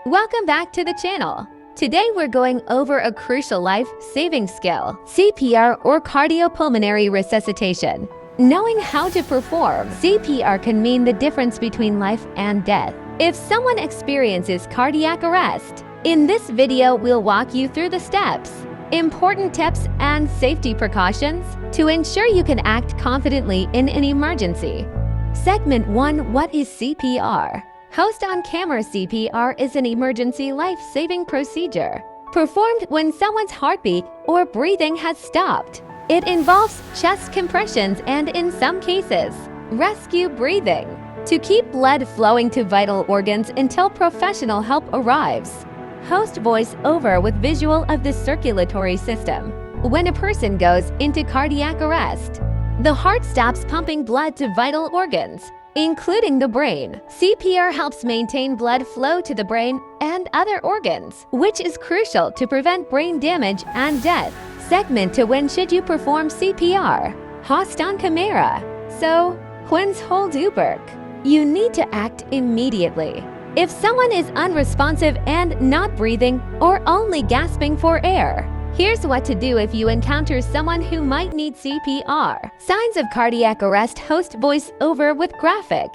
Welcome back to the channel. Today we're going over a crucial life-saving skill, CPR or Cardiopulmonary Resuscitation. Knowing how to perform CPR can mean the difference between life and death. If someone experiences cardiac arrest, in this video we'll walk you through the steps, important tips and safety precautions to ensure you can act confidently in an emergency. Segment 1. What is CPR? Host-on-camera CPR is an emergency life-saving procedure performed when someone's heartbeat or breathing has stopped. It involves chest compressions and, in some cases, rescue breathing to keep blood flowing to vital organs until professional help arrives. Host voice over with visual of the circulatory system. When a person goes into cardiac arrest, the heart stops pumping blood to vital organs, including the brain. CPR helps maintain blood flow to the brain and other organs, which is crucial to prevent brain damage and death. Segment 2. When should you perform CPR? Host on camera. So, when's hold work? You need to act immediately. If someone is unresponsive and not breathing or only gasping for air, here's what to do if you encounter someone who might need CPR. Signs of cardiac arrest. Host voice over with graphic.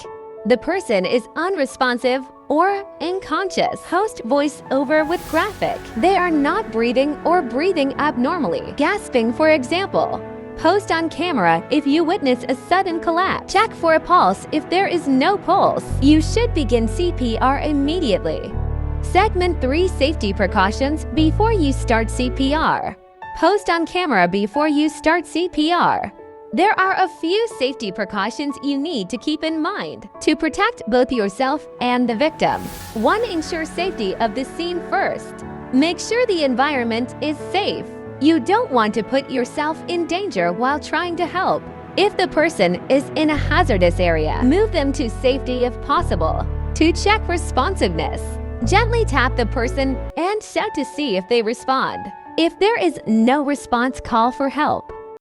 The person is unresponsive or unconscious. Host voice over with graphic. They are not breathing or breathing abnormally. Gasping, for example. Post on camera if you witness a sudden collapse. Check for a pulse. If there is no pulse, you should begin CPR immediately. Segment 3. Safety precautions before you start CPR. Post on camera before you start CPR. There are a few safety precautions you need to keep in mind to protect both yourself and the victim. 1. Ensure safety of the scene first. Make sure the environment is safe. You don't want to put yourself in danger while trying to help. If the person is in a hazardous area, move them to safety if possible. To check responsiveness, gently tap the person and shout to see if they respond. If there is no response, call for help.